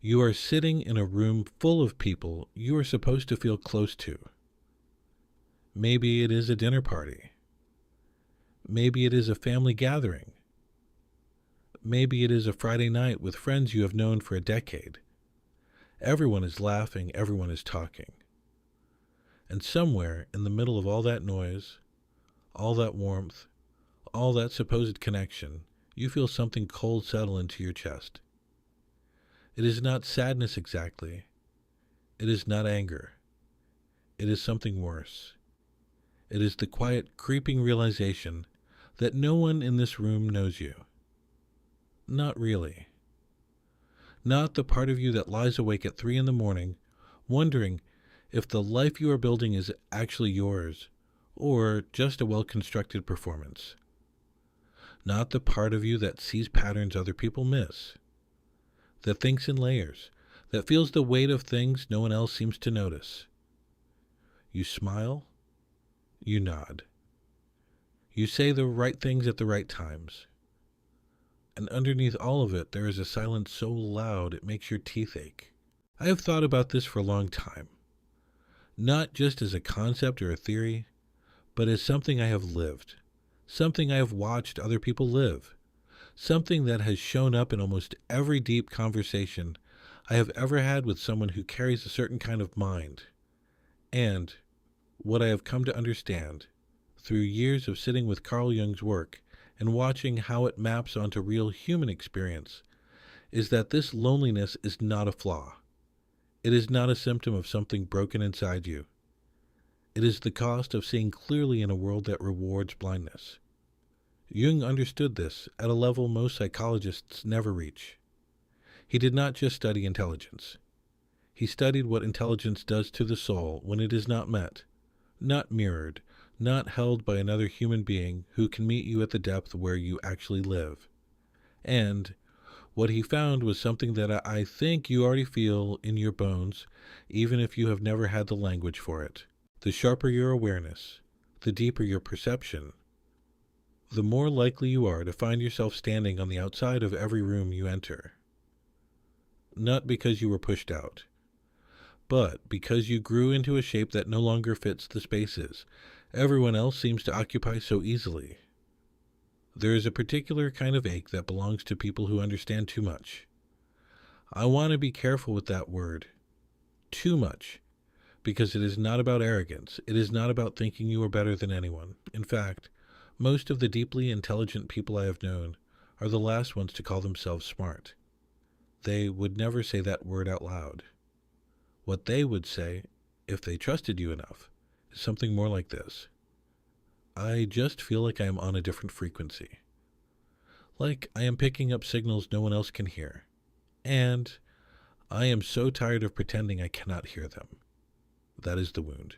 You are sitting in a room full of people you are supposed to feel close to. Maybe it is a dinner party. Maybe it is a family gathering. Maybe it is a Friday night with friends you have known for a decade. Everyone is laughing, everyone is talking. And somewhere in the middle of all that noise, all that warmth, all that supposed connection, you feel something cold settle into your chest. It is not sadness exactly. It is not anger. It is something worse. It is the quiet, creeping realization that no one in this room knows you. Not really. Not the part of you that lies awake at 3 a.m, wondering if the life you are building is actually yours, or just a well-constructed performance. Not the part of you that sees patterns other people miss, that thinks in layers, that feels the weight of things no one else seems to notice. You smile, you nod. You say the right things at the right times. And underneath all of it, there is a silence so loud it makes your teeth ache. I have thought about this for a long time, not just as a concept or a theory, but as something I have lived, something I have watched other people live, something that has shown up in almost every deep conversation I have ever had with someone who carries a certain kind of mind. And what I have come to understand, through years of sitting with Carl Jung's work and watching how it maps onto real human experience, is that this loneliness is not a flaw. It is not a symptom of something broken inside you. It is the cost of seeing clearly in a world that rewards blindness. Jung understood this at a level most psychologists never reach. He did not just study intelligence. He studied what intelligence does to the soul when it is not met, not mirrored, not held by another human being who can meet you at the depth where you actually live. And what he found was something that I think you already feel in your bones, even if you have never had the language for it. The sharper your awareness, the deeper your perception, the more likely you are to find yourself standing on the outside of every room you enter. Not because you were pushed out, but because you grew into a shape that no longer fits the spaces everyone else seems to occupy so easily. There is a particular kind of ache that belongs to people who understand too much. I want to be careful with that word, too much, because it is not about arrogance. It is not about thinking you are better than anyone. In fact, most of the deeply intelligent people I have known are the last ones to call themselves smart. They would never say that word out loud. What they would say, if they trusted you enough, is something more like this. I just feel like I am on a different frequency. Like I am picking up signals no one else can hear. And I am so tired of pretending I cannot hear them. That is the wound.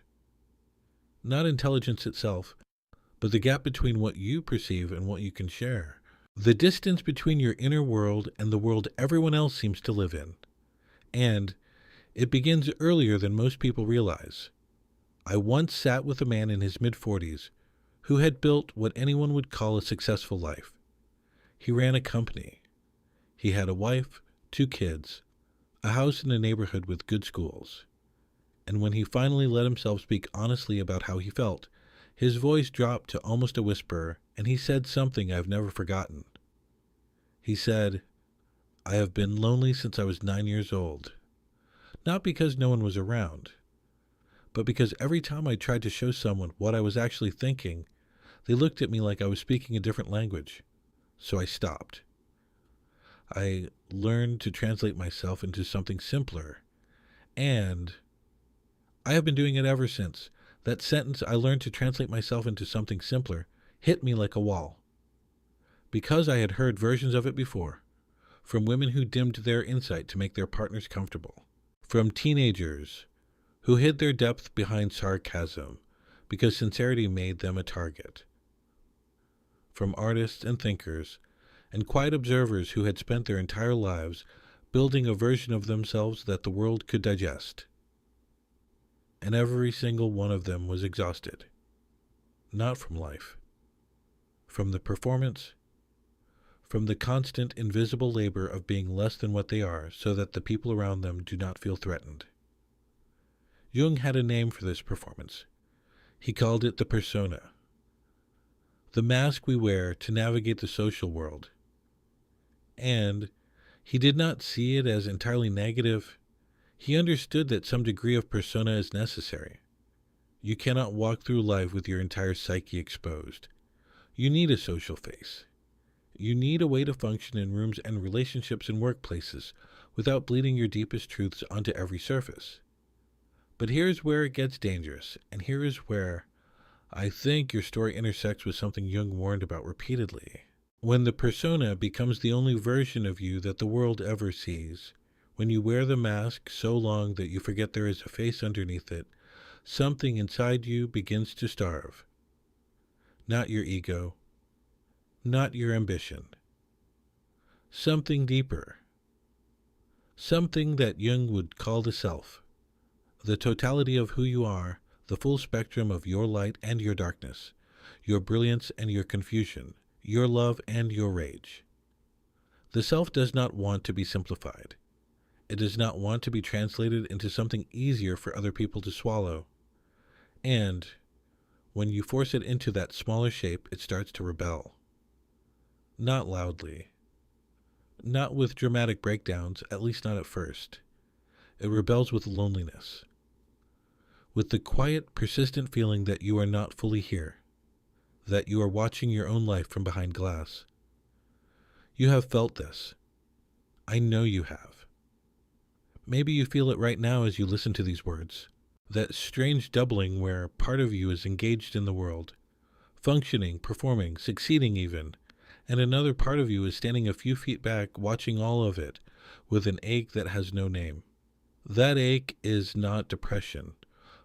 Not intelligence itself, but the gap between what you perceive and what you can share. The distance between your inner world and the world everyone else seems to live in. And it begins earlier than most people realize. I once sat with a man in his mid-40s who had built what anyone would call a successful life. He ran a company. He had a wife, 2 kids, a house in a neighborhood with good schools. And when he finally let himself speak honestly about how he felt, his voice dropped to almost a whisper, and he said something I've never forgotten. He said, "I have been lonely since I was 9 years old. Not because no one was around, but because every time I tried to show someone what I was actually thinking, they looked at me like I was speaking a different language. So I stopped. I learned to translate myself into something simpler, and I have been doing it ever since. That sentence, I learned to translate myself into something simpler, hit me like a wall. Because I had heard versions of it before, from women who dimmed their insight to make their partners comfortable, from teenagers who hid their depth behind sarcasm because sincerity made them a target, from artists and thinkers and quiet observers who had spent their entire lives building a version of themselves that the world could digest. And every single one of them was exhausted. Not from life. From the performance. from the constant invisible labor of being less than what they are so that the people around them do not feel threatened. Jung had a name for this performance. He called it the persona, the mask we wear to navigate the social world. And he did not see it as entirely negative. He understood that some degree of persona is necessary. You cannot walk through life with your entire psyche exposed. You need a social face. You need a way to function in rooms and relationships and workplaces without bleeding your deepest truths onto every surface. But here's where it gets dangerous, and here is where I think your story intersects with something Jung warned about repeatedly. When the persona becomes the only version of you that the world ever sees, when you wear the mask so long that you forget there is a face underneath it, something inside you begins to starve. Not your ego, not your ambition. Something deeper. Something that Jung would call the self. The totality of who you are, the full spectrum of your light and your darkness, your brilliance and your confusion, your love and your rage. The self does not want to be simplified. It does not want to be translated into something easier for other people to swallow. And when you force it into that smaller shape, it starts to rebel. Not loudly. Not with dramatic breakdowns, at least not at first. It rebels with loneliness. With the quiet, persistent feeling that you are not fully here, that you are watching your own life from behind glass. You have felt this. I know you have. Maybe you feel it right now as you listen to these words. That strange doubling where part of you is engaged in the world, functioning, performing, succeeding even, and another part of you is standing a few feet back watching all of it with an ache that has no name. That ache is not depression,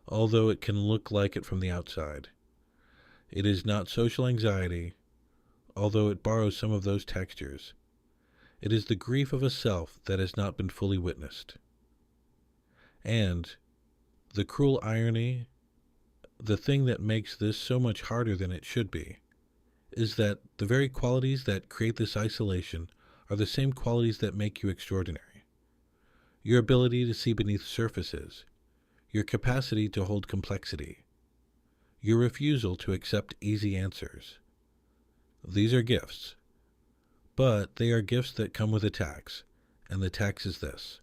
although it can look like it from the outside. It is not social anxiety, although it borrows some of those textures. It is the grief of a self that has not been fully witnessed. And the cruel irony, the thing that makes this so much harder than it should be, is that the very qualities that create this isolation are the same qualities that make you extraordinary. Your ability to see beneath surfaces, your capacity to hold complexity, your refusal to accept easy answers. These are gifts, but they are gifts that come with a tax, and the tax is this.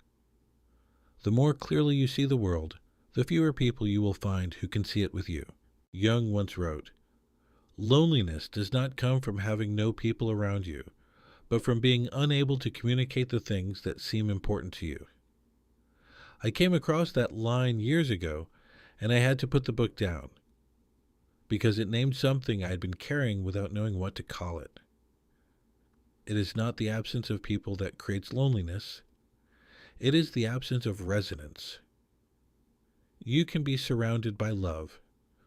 The more clearly you see the world, the fewer people you will find who can see it with you. Jung once wrote, "Loneliness does not come from having no people around you, but from being unable to communicate the things that seem important to you." I came across that line years ago, and I had to put the book down, because it named something I had been carrying without knowing what to call it. It is not the absence of people that creates loneliness. It is the absence of resonance. You can be surrounded by love,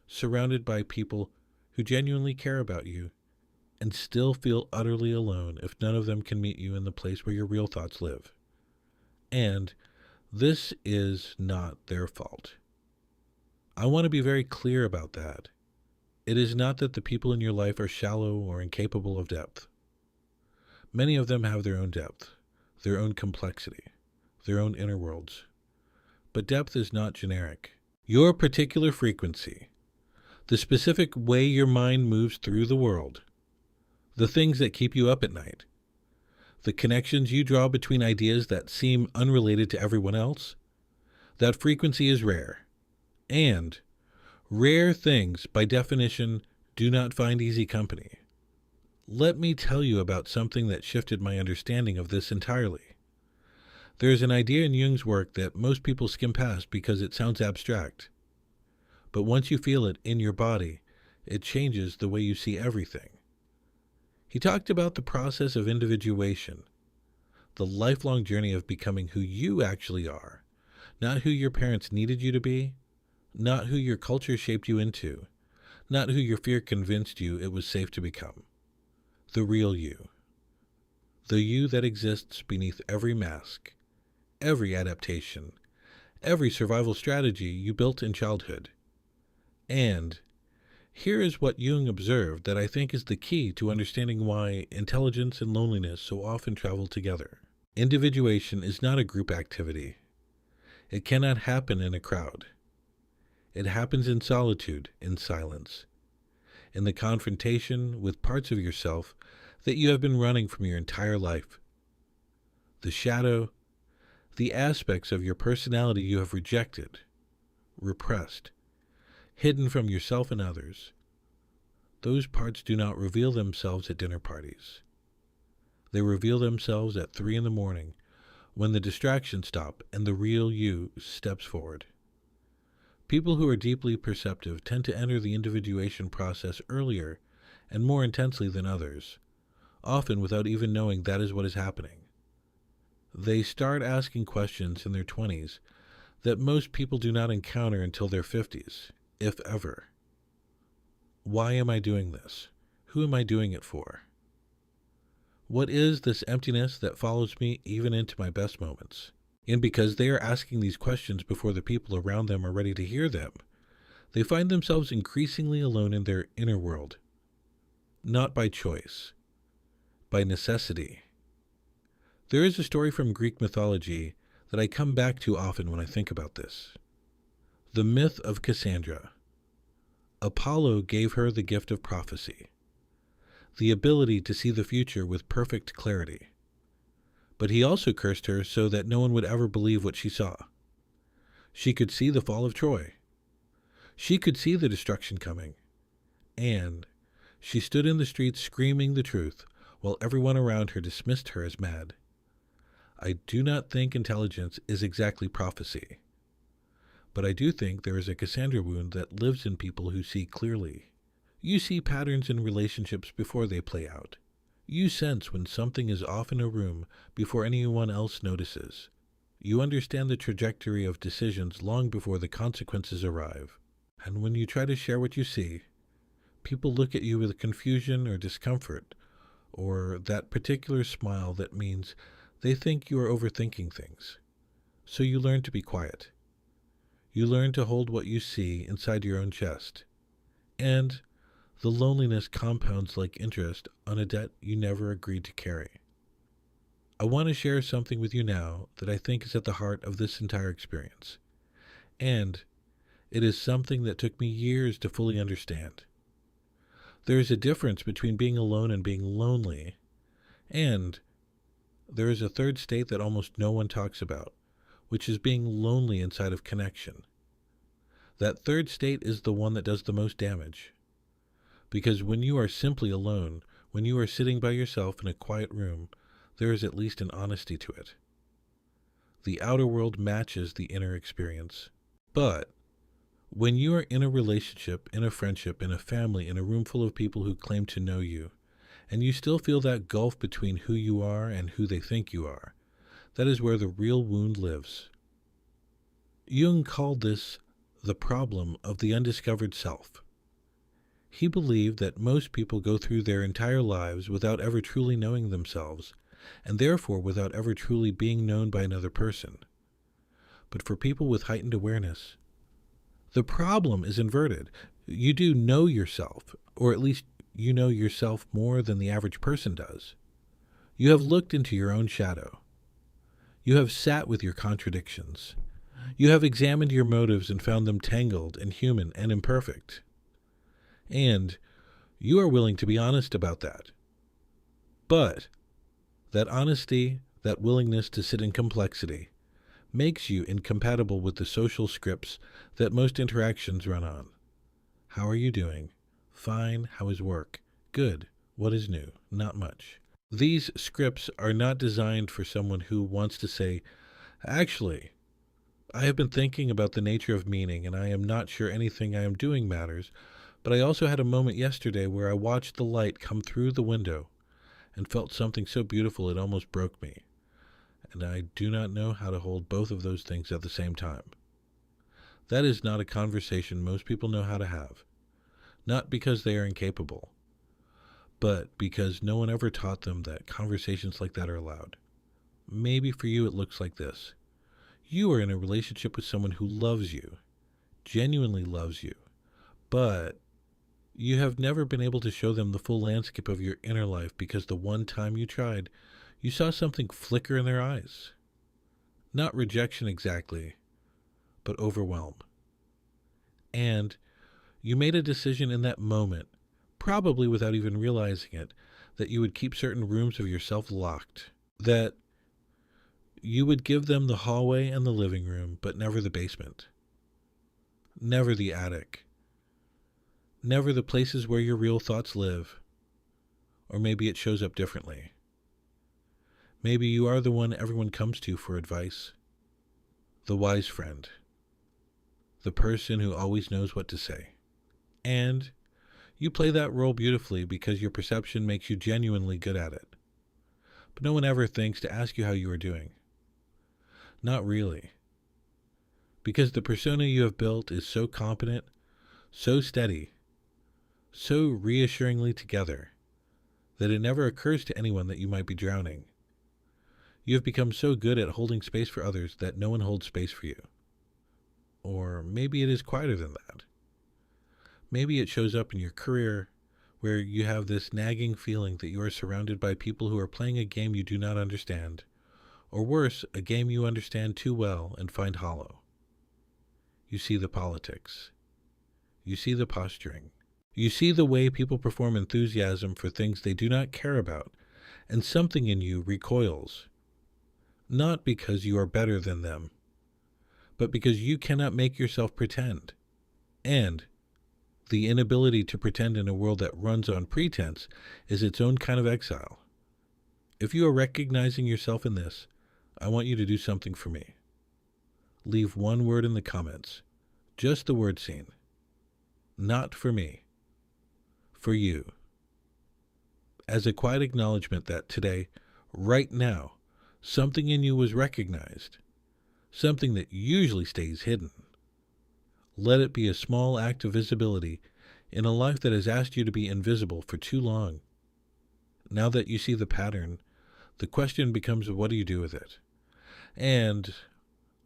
surrounded by people who genuinely care about you, and still feel utterly alone if none of them can meet you in the place where your real thoughts live. And this is not their fault. I want to be very clear about that. It is not that the people in your life are shallow or incapable of depth. Many of them have their own depth, their own complexity, their own inner worlds. But depth is not generic. Your particular frequency, the specific way your mind moves through the world, the things that keep you up at night, the connections you draw between ideas that seem unrelated to everyone else, that frequency is rare. And rare things, by definition, do not find easy company. Let me tell you about something that shifted my understanding of this entirely. There is an idea in Jung's work that most people skim past because it sounds abstract. But once you feel it in your body, it changes the way you see everything. He talked about the process of individuation, the lifelong journey of becoming who you actually are, not who your parents needed you to be, not who your culture shaped you into, not who your fear convinced you it was safe to become. The real you. The you that exists beneath every mask, every adaptation, every survival strategy you built in childhood. And Here is what Jung observed that I think is the key to understanding why intelligence and loneliness so often travel together. Individuation is not a group activity. It cannot happen in a crowd. It happens in solitude, in silence, in the confrontation with parts of yourself that you have been running from your entire life. The shadow, the aspects of your personality you have rejected, repressed, hidden from yourself and others. Those parts do not reveal themselves at dinner parties. They reveal themselves at 3 in the morning when the distractions stop and the real you steps forward. People who are deeply perceptive tend to enter the individuation process earlier and more intensely than others, often without even knowing that is what is happening. They start asking questions in their 20s that most people do not encounter until their 50s, if ever. Why am I doing this? Who am I doing it for? What is this emptiness that follows me even into my best moments? And because they are asking these questions before the people around them are ready to hear them, they find themselves increasingly alone in their inner world. Not by choice, by necessity. There is a story from Greek mythology that I come back to often when I think about this. The myth of Cassandra. Apollo gave her the gift of prophecy, the ability to see the future with perfect clarity. But he also cursed her so that no one would ever believe what she saw. She could see the fall of Troy. She could see the destruction coming. And she stood in the streets screaming the truth, while everyone around her dismissed her as mad. I do not think intelligence is exactly prophecy. But I do think there is a Cassandra wound that lives in people who see clearly. You see patterns in relationships before they play out. You sense when something is off in a room before anyone else notices. You understand the trajectory of decisions long before the consequences arrive. And when you try to share what you see, people look at you with confusion or discomfort, or that particular smile that means they think you are overthinking things. So you learn to be quiet. You learn to hold what you see inside your own chest. And the loneliness compounds like interest on a debt you never agreed to carry. I want to share something with you now that I think is at the heart of this entire experience. And it is something that took me years to fully understand. There is a difference between being alone and being lonely, and there is a third state that almost no one talks about, which is being lonely inside of connection. That third state is the one that does the most damage. Because when you are simply alone, when you are sitting by yourself in a quiet room, there is at least an honesty to it. The outer world matches the inner experience. But when you are in a relationship, in a friendship, in a family, in a room full of people who claim to know you, and you still feel that gulf between who you are and who they think you are, that is where the real wound lives. Jung called this the problem of the undiscovered self. He believed that most people go through their entire lives without ever truly knowing themselves, and therefore without ever truly being known by another person. But for people with heightened awareness, the problem is inverted. You do know yourself, or at least you know yourself more than the average person does. You have looked into your own shadow. You have sat with your contradictions. You have examined your motives and found them tangled and human and imperfect. And you are willing to be honest about that. But that honesty, that willingness to sit in complexity, makes you incompatible with the social scripts that most interactions run on. How are you doing? Fine. How is work? Good. What is new? Not much. These scripts are not designed for someone who wants to say, actually, I have been thinking about the nature of meaning, and I am not sure anything I am doing matters, but I also had a moment yesterday where I watched the light come through the window and felt something so beautiful it almost broke me. And I do not know how to hold both of those things at the same time. That is not a conversation most people know how to have. Not because they are incapable, but because no one ever taught them that conversations like that are allowed. Maybe for you it looks like this. You are in a relationship with someone who loves you, genuinely loves you, but You have never been able to show them the full landscape of your inner life because the one time you tried, you saw something flicker in their eyes. Not rejection exactly, but overwhelm. And you made a decision in that moment, probably without even realizing it, that you would keep certain rooms of yourself locked, that you would give them the hallway and the living room, but never the basement, never the attic, never the places where your real thoughts live. Or maybe it shows up differently. Maybe you are the one everyone comes to for advice, the wise friend, the person who always knows what to say. And you play that role beautifully because your perception makes you genuinely good at it. But no one ever thinks to ask you how you are doing. Not really. Because the persona you have built is so competent, so steady, so reassuringly together, that it never occurs to anyone that you might be drowning. You have become so good at holding space for others that no one holds space for you. Or maybe it is quieter than that. Maybe it shows up in your career, where you have this nagging feeling that you are surrounded by people who are playing a game you do not understand, or worse, a game you understand too well and find hollow. You see the politics. You see the posturing. You see the way people perform enthusiasm for things they do not care about, and something in you recoils. Not because you are better than them, but because you cannot make yourself pretend. And the inability to pretend in a world that runs on pretense is its own kind of exile. If you are recognizing yourself in this, I want you to do something for me. Leave one word in the comments. Just the word "seen." Not for me. For you. As a quiet acknowledgement that today, right now, something in you was recognized. Something that usually stays hidden. Let it be a small act of visibility in a life that has asked you to be invisible for too long. Now that you see the pattern, the question becomes, what do you do with it? And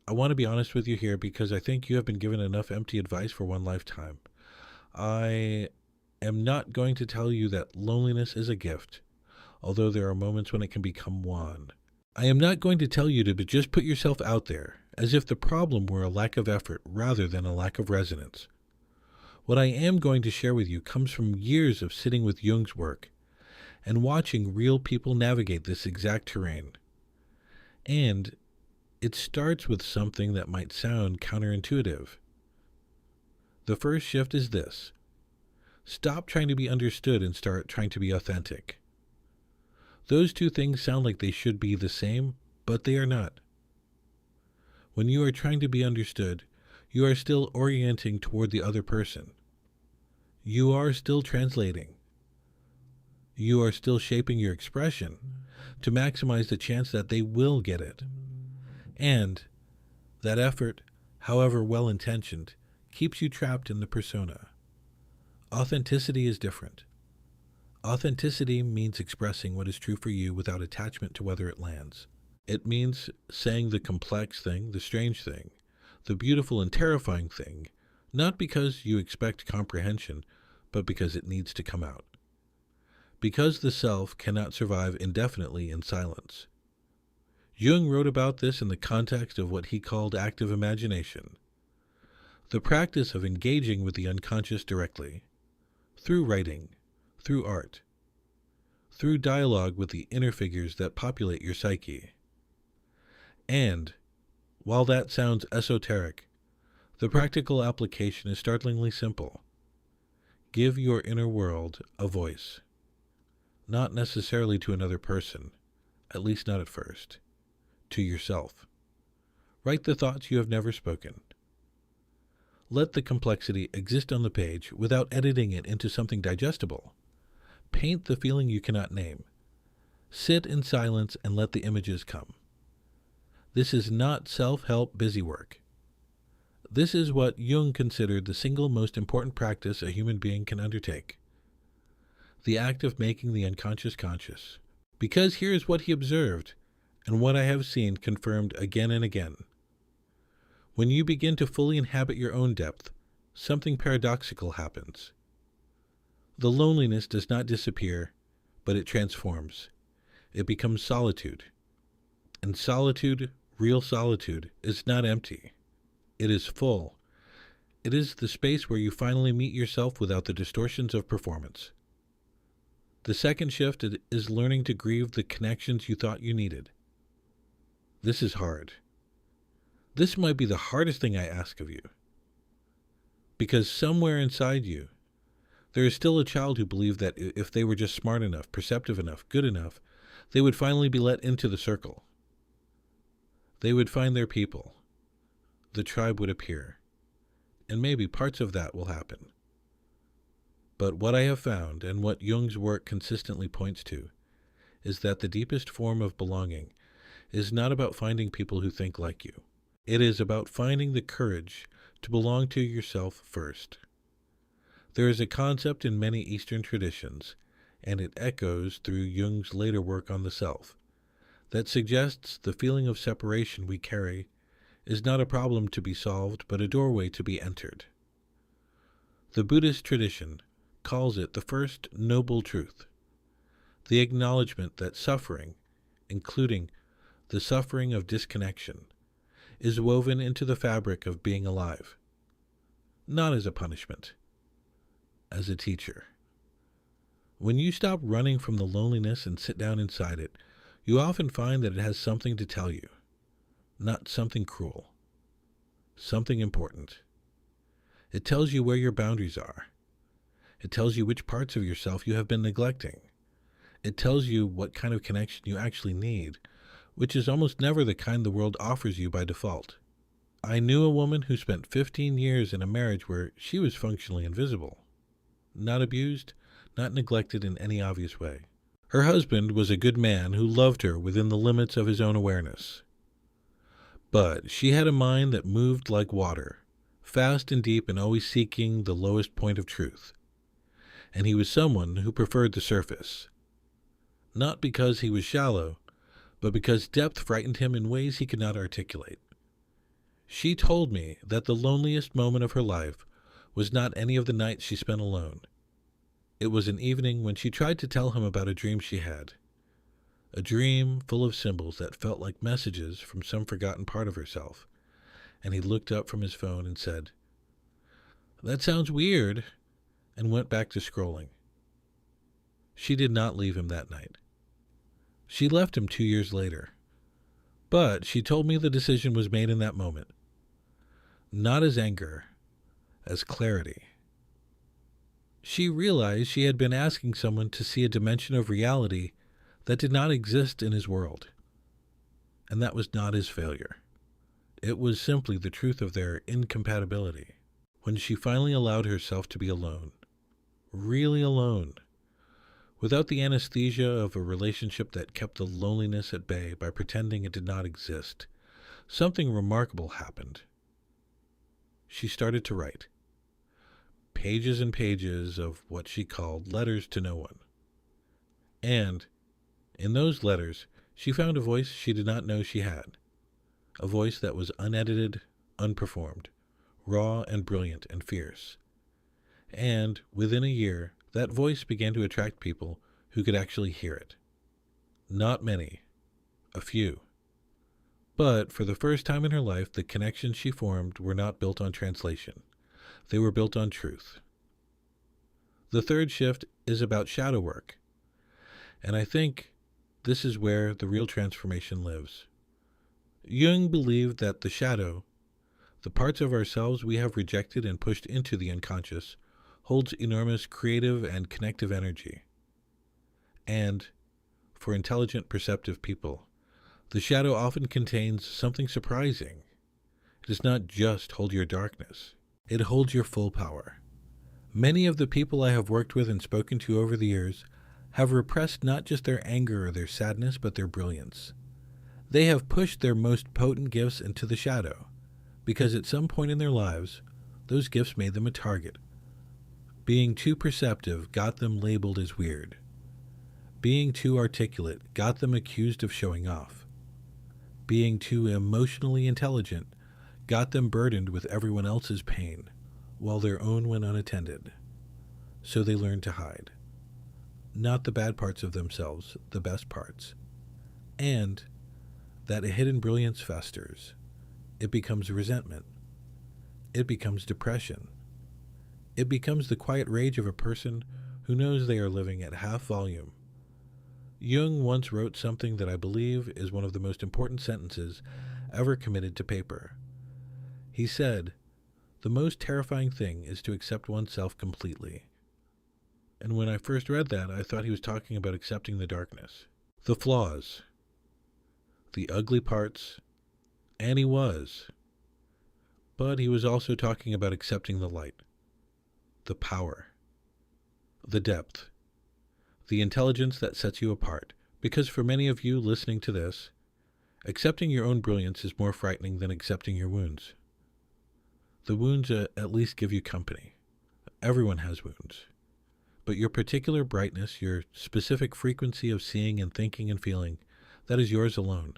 I want to be honest with you here because I think you have been given enough empty advice for one lifetime. I am not going to tell you that loneliness is a gift, although there are moments when it can become one. I am not going to tell you to just put yourself out there, as if the problem were a lack of effort rather than a lack of resonance. What I am going to share with you comes from years of sitting with Jung's work and watching real people navigate this exact terrain. And it starts with something that might sound counterintuitive. The first shift is this. Stop trying to be understood and start trying to be authentic. Those two things sound like they should be the same, but they are not. When you are trying to be understood, you are still orienting toward the other person. You are still translating. You are still shaping your expression to maximize the chance that they will get it. And that effort, however well-intentioned, keeps you trapped in the persona. Authenticity is different. Authenticity means expressing what is true for you without attachment to whether it lands. It means saying the complex thing, the strange thing, the beautiful and terrifying thing, not because you expect comprehension, but because it needs to come out. Because the self cannot survive indefinitely in silence. Jung wrote about this in the context of what he called active imagination, the practice of engaging with the unconscious directly, through writing, through art, through dialogue with the inner figures that populate your psyche. And, while that sounds esoteric, the practical application is startlingly simple. Give your inner world a voice. Not necessarily to another person, at least not at first. To yourself. Write the thoughts you have never spoken. Let the complexity exist on the page without editing it into something digestible. Paint the feeling you cannot name. Sit in silence and let the images come. This is not self-help busy work. This is what Jung considered the single most important practice a human being can undertake. The act of making the unconscious conscious. Because here is what he observed, and what I have seen confirmed again and again. When you begin to fully inhabit your own depth, something paradoxical happens. The loneliness does not disappear, but it transforms. It becomes solitude. And solitude, real solitude, is not empty. It is full. It is the space where you finally meet yourself without the distortions of performance. The second shift is learning to grieve the connections you thought you needed. This is hard. This might be the hardest thing I ask of you. Because somewhere inside you, there is still a child who believed that if they were just smart enough, perceptive enough, good enough, they would finally be let into the circle. They would find their people. The tribe would appear. And maybe parts of that will happen. But what I have found, and what Jung's work consistently points to, is that the deepest form of belonging is not about finding people who think like you. It is about finding the courage to belong to yourself first. There is a concept in many Eastern traditions, and it echoes through Jung's later work on the self, that suggests the feeling of separation we carry is not a problem to be solved, but a doorway to be entered. The Buddhist tradition calls it the first noble truth, the acknowledgement that suffering, including the suffering of disconnection, is woven into the fabric of being alive, not as a punishment, as a teacher. When you stop running from the loneliness and sit down inside it, you often find that it has something to tell you, not something cruel, something important. It tells you where your boundaries are. It tells you which parts of yourself you have been neglecting. It tells you what kind of connection you actually need, which is almost never the kind the world offers you by default. I knew a woman who spent 15 years in a marriage where she was functionally invisible, not abused, not neglected in any obvious way. Her husband was a good man who loved her within the limits of his own awareness. But she had a mind that moved like water, fast and deep and always seeking the lowest point of truth. And he was someone who preferred the surface. Not because he was shallow, but because depth frightened him in ways he could not articulate. She told me that the loneliest moment of her life was not any of the nights she spent alone. It was an evening when she tried to tell him about a dream she had. A dream full of symbols that felt like messages from some forgotten part of herself. And he looked up from his phone and said, "That sounds weird," and went back to scrolling. She did not leave him that night. She left him 2 years later. But she told me the decision was made in that moment. Not as anger, as clarity. She realized she had been asking someone to see a dimension of reality that did not exist in his world. And that was not his failure. It was simply the truth of their incompatibility. When she finally allowed herself to be alone, really alone, without the anesthesia of a relationship that kept the loneliness at bay by pretending it did not exist, something remarkable happened. She started to write. Pages and pages of what she called letters to no one. And in those letters, she found a voice she did not know she had. A voice that was unedited, unperformed, raw and brilliant and fierce. And within a year, that voice began to attract people who could actually hear it. Not many, a few. But for the first time in her life, the connections she formed were not built on translation. They were built on truth. The third shift is about shadow work. And I think this is where the real transformation lives. Jung believed that the shadow, the parts of ourselves we have rejected and pushed into the unconscious, holds enormous creative and connective energy. And, for intelligent, perceptive people, the shadow often contains something surprising. It does not just hold your darkness. It holds your full power. Many of the people I have worked with and spoken to over the years have repressed not just their anger or their sadness, but their brilliance. They have pushed their most potent gifts into the shadow, because at some point in their lives, those gifts made them a target. Being too perceptive got them labeled as weird. Being too articulate got them accused of showing off. Being too emotionally intelligent got them burdened with everyone else's pain, while their own went unattended. so they learn to hide. Not the bad parts of themselves, the best parts. And that a hidden brilliance festers. It becomes resentment. It becomes depression. It becomes the quiet rage of a person who knows they are living at half volume. Jung once wrote something that I believe is one of the most important sentences ever committed to paper. He said, "The most terrifying thing is to accept oneself completely." And when I first read that, I thought he was talking about accepting the darkness, the flaws, the ugly parts, and he was. But he was also talking about accepting the light, the power, the depth, the intelligence that sets you apart. Because for many of you listening to this, accepting your own brilliance is more frightening than accepting your wounds. The wounds at least give you company. Everyone has wounds. But your particular brightness, your specific frequency of seeing and thinking and feeling, that is yours alone.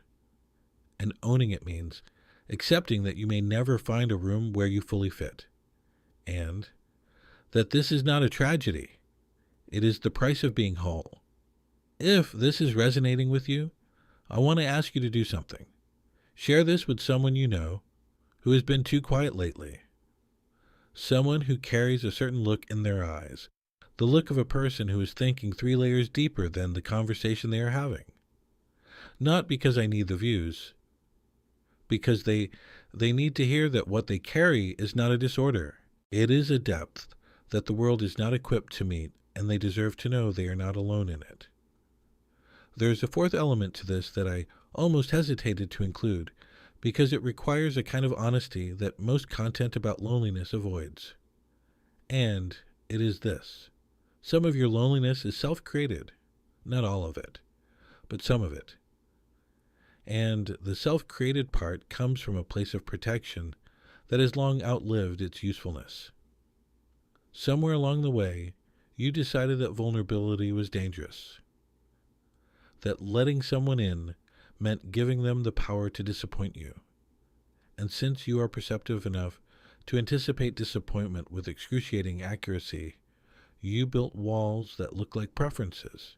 And owning it means accepting that you may never find a room where you fully fit. And that this is not a tragedy. It is the price of being whole. If this is resonating with you, I want to ask you to do something. Share this with someone you know who has been too quiet lately. Someone who carries a certain look in their eyes. The look of a person who is thinking 3 layers deeper than the conversation they are having. Not because I need the views, because they need to hear that what they carry is not a disorder. It is a depth that the world is not equipped to meet, and they deserve to know they are not alone in it. There is a fourth element to this that I almost hesitated to include, because it requires a kind of honesty that most content about loneliness avoids. And it is this. Some of your loneliness is self-created. Not all of it, but some of it. And the self-created part comes from a place of protection that has long outlived its usefulness. Somewhere along the way, you decided that vulnerability was dangerous. That letting someone in meant giving them the power to disappoint you. And since you are perceptive enough to anticipate disappointment with excruciating accuracy, you built walls that look like preferences.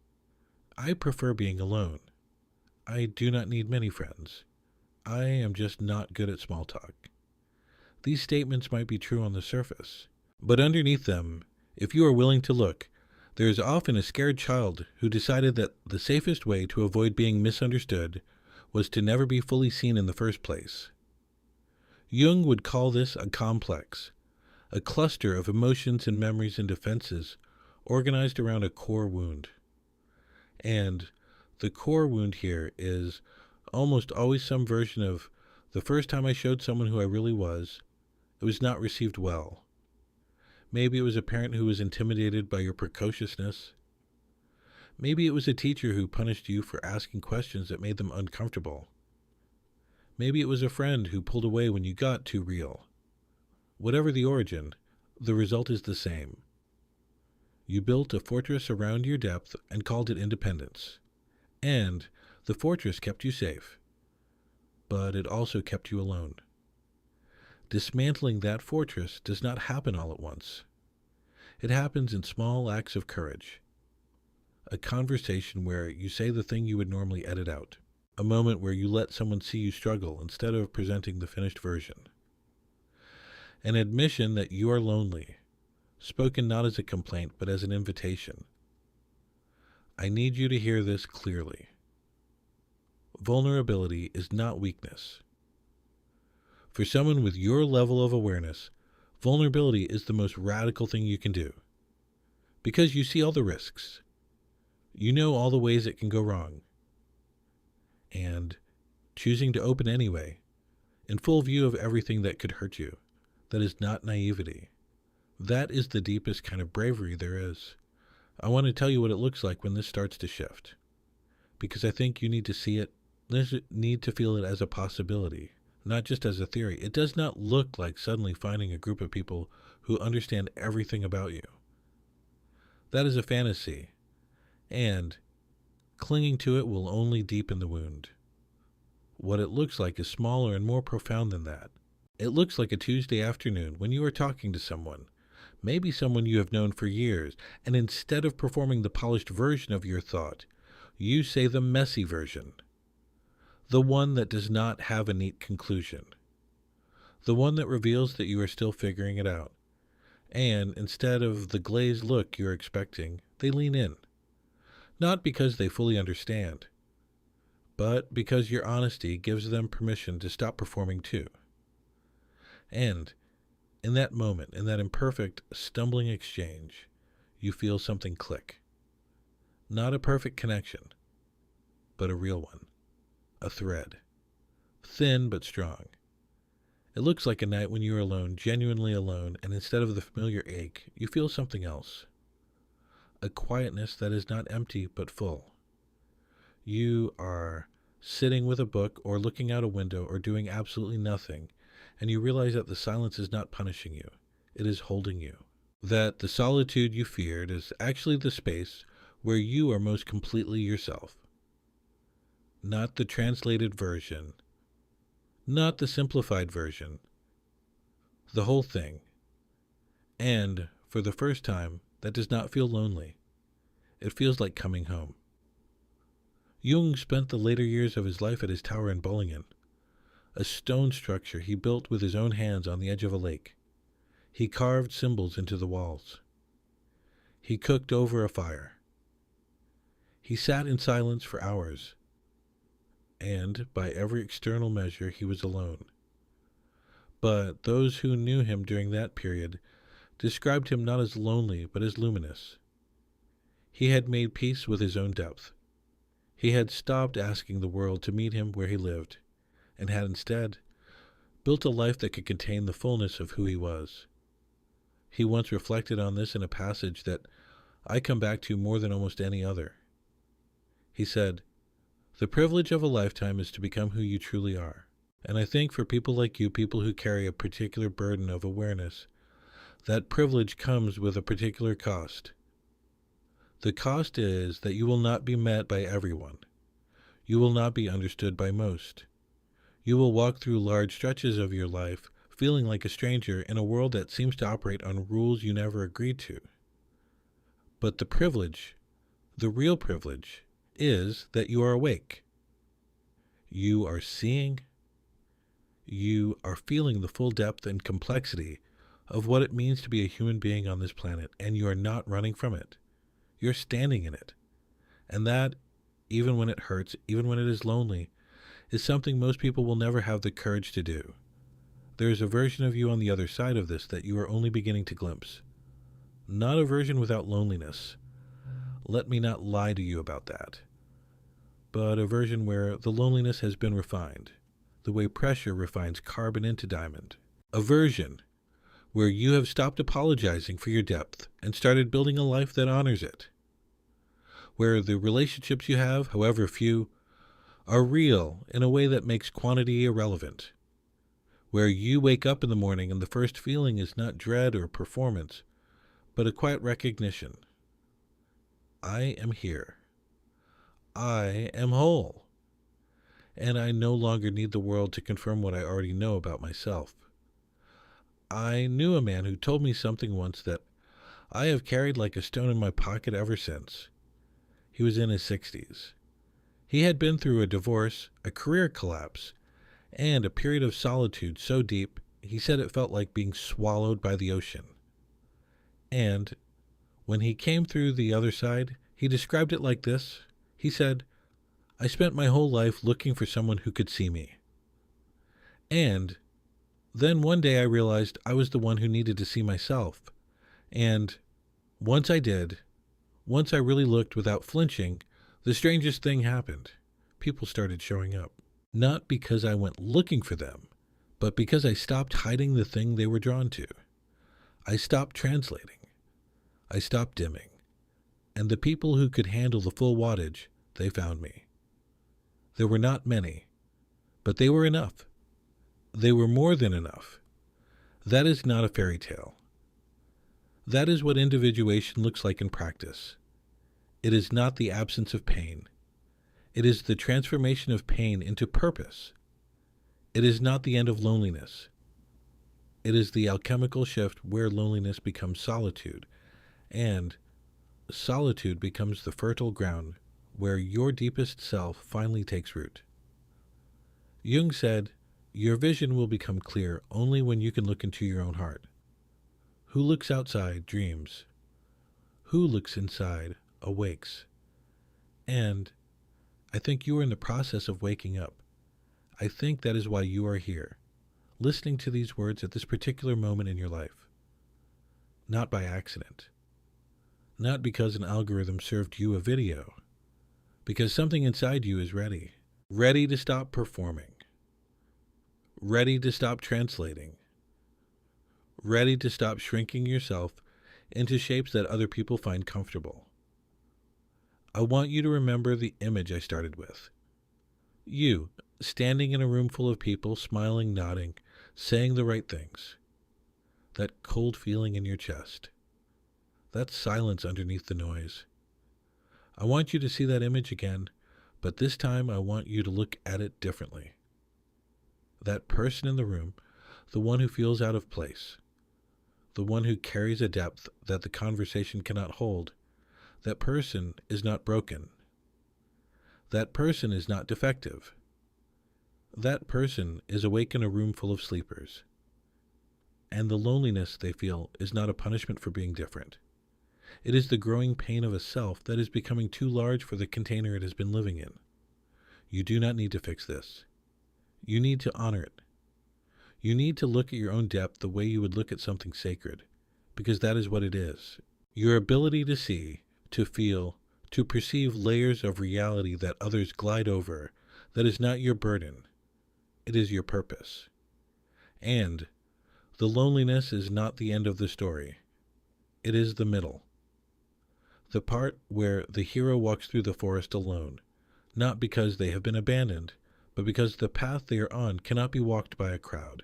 I prefer being alone. I do not need many friends. I am just not good at small talk. These statements might be true on the surface, but underneath them, if you are willing to look, there is often a scared child who decided that the safest way to avoid being misunderstood was to never be fully seen in the first place. Jung would call this a complex, a cluster of emotions and memories and defenses organized around a core wound. And the core wound here is almost always some version of the first time I showed someone who I really was, it was not received well. Maybe it was a parent who was intimidated by your precociousness. Maybe it was a teacher who punished you for asking questions that made them uncomfortable. Maybe it was a friend who pulled away when you got too real. Whatever the origin, the result is the same. You built a fortress around your depth and called it independence. And the fortress kept you safe, but it also kept you alone. Dismantling that fortress does not happen all at once. It happens in small acts of courage. A conversation where you say the thing you would normally edit out. A moment where you let someone see you struggle instead of presenting the finished version. An admission that you are lonely, spoken not as a complaint but as an invitation. I need you to hear this clearly. Vulnerability is not weakness. For someone with your level of awareness, vulnerability is the most radical thing you can do. Because you see all the risks. You know all the ways it can go wrong. And choosing to open anyway, in full view of everything that could hurt you, that is not naivety. That is the deepest kind of bravery there is. I want to tell you what it looks like when this starts to shift. Because I think you need to see it, need to feel it as a possibility. Not just as a theory. It does not look like suddenly finding a group of people who understand everything about you. That is a fantasy, and clinging to it will only deepen the wound. What it looks like is smaller and more profound than that. It looks like a Tuesday afternoon when you are talking to someone, maybe someone you have known for years, and instead of performing the polished version of your thought, you say the messy version, the one that does not have a neat conclusion, the one that reveals that you are still figuring it out. And instead of the glazed look you're expecting, they lean in, not because they fully understand, but because your honesty gives them permission to stop performing too. And in that moment, in that imperfect, stumbling exchange, you feel something click. Not a perfect connection, but a real one. A thread. Thin but strong. It looks like a night when you are alone, genuinely alone, and instead of the familiar ache, you feel something else. A quietness that is not empty but full. You are sitting with a book or looking out a window or doing absolutely nothing, and you realize that the silence is not punishing you. It is holding you. That the solitude you feared is actually the space where you are most completely yourself. Not the translated version, not the simplified version, the whole thing. And for the first time, that does not feel lonely. It feels like coming home. Jung spent the later years of his life at his tower in Bollingen, a stone structure he built with his own hands on the edge of a lake. He carved symbols into the walls. He cooked over a fire. He sat in silence for hours, and by every external measure he was alone. But those who knew him during that period described him not as lonely, but as luminous. He had made peace with his own depth. He had stopped asking the world to meet him where he lived, and had instead built a life that could contain the fullness of who he was. He once reflected on this in a passage that I come back to more than almost any other. He said, "The privilege of a lifetime is to become who you truly are." And I think for people like you, people who carry a particular burden of awareness, that privilege comes with a particular cost. The cost is that you will not be met by everyone. You will not be understood by most. You will walk through large stretches of your life feeling like a stranger in a world that seems to operate on rules you never agreed to. But the privilege, the real privilege, is that you are awake. You are seeing. You are feeling the full depth and complexity of what it means to be a human being on this planet, and you are not running from it. You're standing in it. And that, even when it hurts, even when it is lonely, is something most people will never have the courage to do. There is a version of you on the other side of this that you are only beginning to glimpse. Not a version without loneliness. Let me not lie to you about that. But a version where the loneliness has been refined, the way pressure refines carbon into diamond. A version where you have stopped apologizing for your depth and started building a life that honors it. Where the relationships you have, however few, are real in a way that makes quantity irrelevant. Where you wake up in the morning and the first feeling is not dread or performance, but a quiet recognition. I am here. I am whole. And I no longer need the world to confirm what I already know about myself. I knew a man who told me something once that I have carried like a stone in my pocket ever since. He was in his 60s. He had been through a divorce, a career collapse, and a period of solitude so deep, he said it felt like being swallowed by the ocean. And when he came through the other side, he described it like this. He said, "I spent my whole life looking for someone who could see me. And then one day I realized I was the one who needed to see myself. And once I did, once I really looked without flinching, the strangest thing happened. People started showing up. Not because I went looking for them, but because I stopped hiding the thing they were drawn to. I stopped translating. I stopped dimming. And the people who could handle the full wattage, they found me. There were not many, but they were enough. They were more than enough. That is not a fairy tale. That is what individuation looks like in practice. It is not the absence of pain. It is the transformation of pain into purpose. It is not the end of loneliness. It is the alchemical shift where loneliness becomes solitude, and solitude becomes the fertile ground where your deepest self finally takes root. Jung said, "Your vision will become clear only when you can look into your own heart. Who looks outside dreams. Who looks inside awakes." And I think you are in the process of waking up. I think that is why you are here, listening to these words at this particular moment in your life. Not by accident. Not because an algorithm served you a video. Because something inside you is ready. Ready to stop performing. Ready to stop translating. Ready to stop shrinking yourself into shapes that other people find comfortable. I want you to remember the image I started with. You, standing in a room full of people, smiling, nodding, saying the right things. That cold feeling in your chest. That silence underneath the noise. I want you to see that image again, but this time I want you to look at it differently. That person in the room, the one who feels out of place, the one who carries a depth that the conversation cannot hold, that person is not broken. That person is not defective. That person is awake in a room full of sleepers. And the loneliness they feel is not a punishment for being different. It is the growing pain of a self that is becoming too large for the container it has been living in. You do not need to fix this. You need to honor it. You need to look at your own depth the way you would look at something sacred, because that is what it is. Your ability to see, to feel, to perceive layers of reality that others glide over, that is not your burden. It is your purpose. And the loneliness is not the end of the story. It is the middle. The part where the hero walks through the forest alone, not because they have been abandoned, but because the path they are on cannot be walked by a crowd.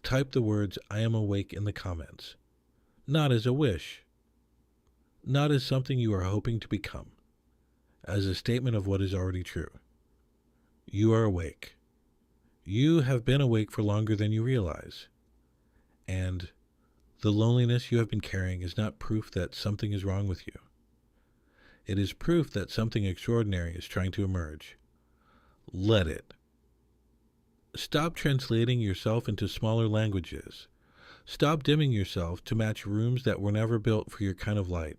Type the words "I am awake" in the comments. Not as a wish. Not as something you are hoping to become. As a statement of what is already true. You are awake. You have been awake for longer than you realize. And the loneliness you have been carrying is not proof that something is wrong with you. It is proof that something extraordinary is trying to emerge. Let it. Stop translating yourself into smaller languages. Stop dimming yourself to match rooms that were never built for your kind of light.